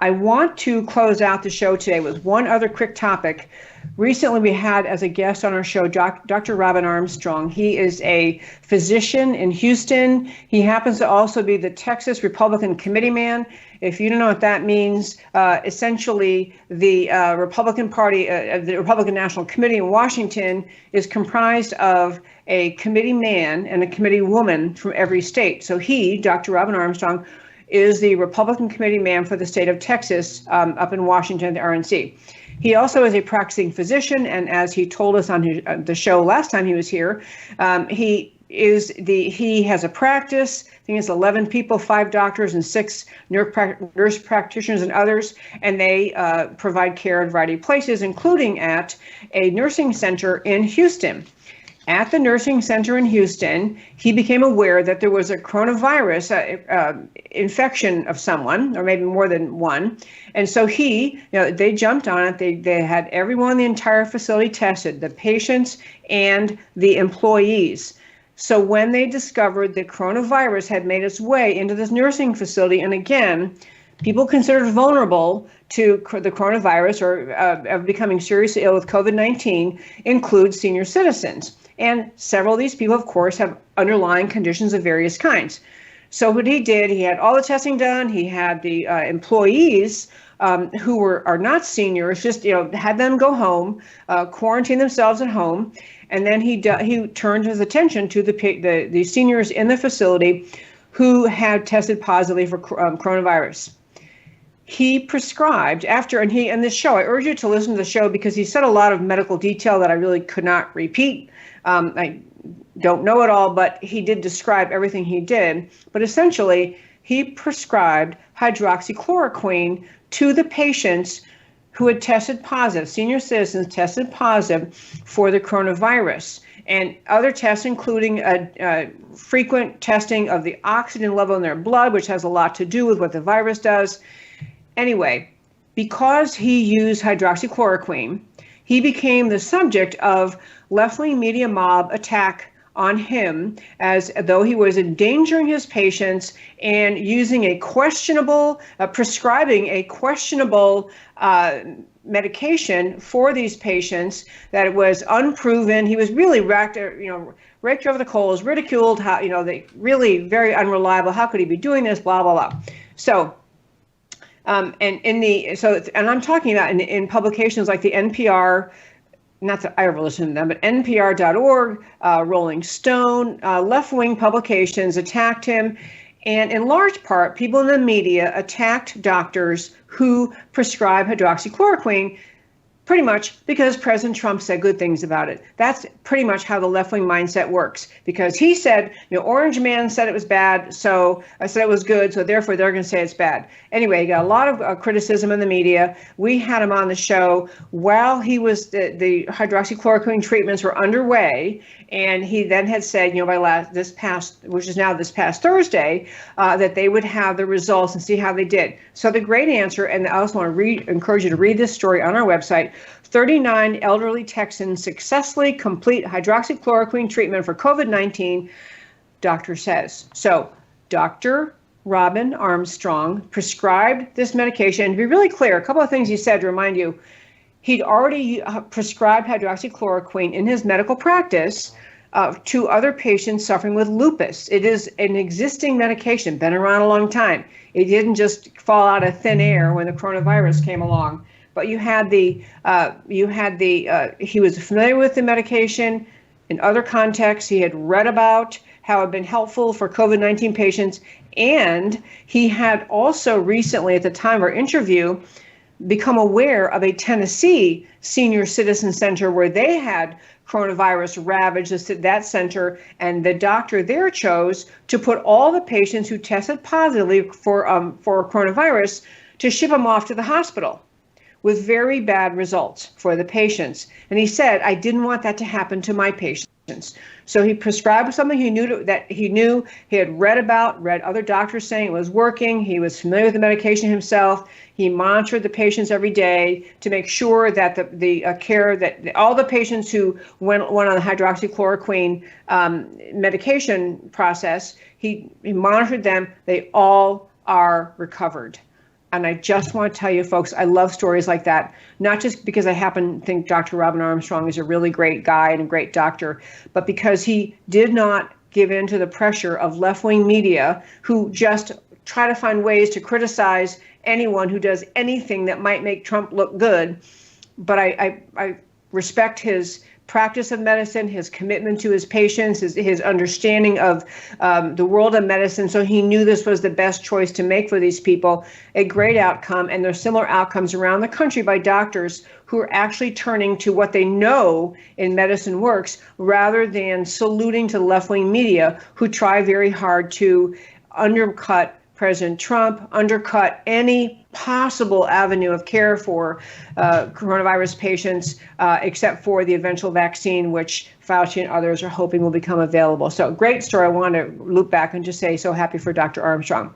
I want to close out the show today with one other quick topic. Recently, we had as a guest on our show Dr. Robin Armstrong. He is a physician in Houston. He happens to also be the Texas Republican committee man. If you don't know what that means, essentially the Republican Party, the Republican National Committee in Washington is comprised of a committee man and a committee woman from every state. So he, Dr. Robin Armstrong, is the Republican committee man for the state of Texas up in Washington, the RNC. He also is a practicing physician, and as he told us on the show last time he was here, he has a practice. I think it's 11 people, 5 doctors and 6 nurse practitioners and others, and they provide care in a variety of places, including at a nursing center in Houston. At the nursing center in Houston, he became aware that there was a coronavirus infection of someone, or maybe more than one. And so they jumped on it. They had everyone in the entire facility tested, the patients and the employees. So when they discovered the coronavirus had made its way into this nursing facility, and again, people considered vulnerable to the coronavirus or of becoming seriously ill with COVID-19 include senior citizens. And several of these people, of course, have underlying conditions of various kinds. So what he did, he had all the testing done. He had the employees who are not seniors, just had them go home, quarantine themselves at home, and then he turned his attention to the seniors in the facility who had tested positively for coronavirus. He prescribed in this show, I urge you to listen to the show because he said a lot of medical detail that I really could not repeat. I don't know it all, but he did describe everything he did. But essentially, he prescribed hydroxychloroquine to the patients who had tested positive, senior citizens tested positive for the coronavirus. And other tests, including frequent testing of the oxygen level in their blood, which has a lot to do with what the virus does. Anyway, because he used hydroxychloroquine, he became the subject of left-wing media mob attack on him as though he was endangering his patients and using prescribing a questionable medication for these patients that it was unproven. He was really raked over the coals, ridiculed, they really very unreliable. How could he be doing this? Blah, blah, blah. So, and I'm talking about in publications like the NPR, not that I ever listen to them, but NPR.org, Rolling Stone, left-wing publications attacked him. And in large part, people in the media attacked doctors who prescribe hydroxychloroquine pretty much because President Trump said good things about it. That's pretty much how the left-wing mindset works. Because he said, Orange Man said it was bad, so I said it was good, so therefore they're going to say it's bad. Anyway, he got a lot of criticism in the media. We had him on the show while the hydroxychloroquine treatments were underway, and he then had said, by this past Thursday, that they would have the results and see how they did. So the great answer, and I also want to encourage you to read this story on our website. 39 elderly Texans successfully complete hydroxychloroquine treatment for COVID-19, doctor says. So Dr. Robin Armstrong prescribed this medication. And to be really clear, a couple of things he said to remind you, he'd already prescribed hydroxychloroquine in his medical practice to other patients suffering with lupus. It is an existing medication, been around a long time. It didn't just fall out of thin air when the coronavirus came along. But he was familiar with the medication in other contexts. He had read about how it had been helpful for COVID-19 patients. And he had also recently, at the time of our interview, become aware of a Tennessee senior citizen center where they had coronavirus ravaged that center, and the doctor there chose to put all the patients who tested positively for coronavirus to ship them off to the hospital, with very bad results for the patients. And he said, I didn't want that to happen to my patients. So he prescribed something he knew he had read other doctors saying it was working. He was familiar with the medication himself. He monitored the patients every day to make sure that all the patients who went on the hydroxychloroquine medication process, he monitored them. They all are recovered. And I just want to tell you, folks, I love stories like that, not just because I happen to think Dr. Robin Armstrong is a really great guy and a great doctor, but because he did not give in to the pressure of left-wing media who just try to find ways to criticize anyone who does anything that might make Trump look good. But I respect his practice of medicine, his commitment to his patients, his understanding of the world of medicine. So he knew this was the best choice to make for these people, a great outcome. And there's similar outcomes around the country by doctors who are actually turning to what they know in medicine works, rather than saluting to left-wing media who try very hard to undercut President Trump, undercut any possible avenue of care for coronavirus patients, except for the eventual vaccine, which Fauci and others are hoping will become available. So great story. I want to loop back and just say so happy for Dr. Armstrong.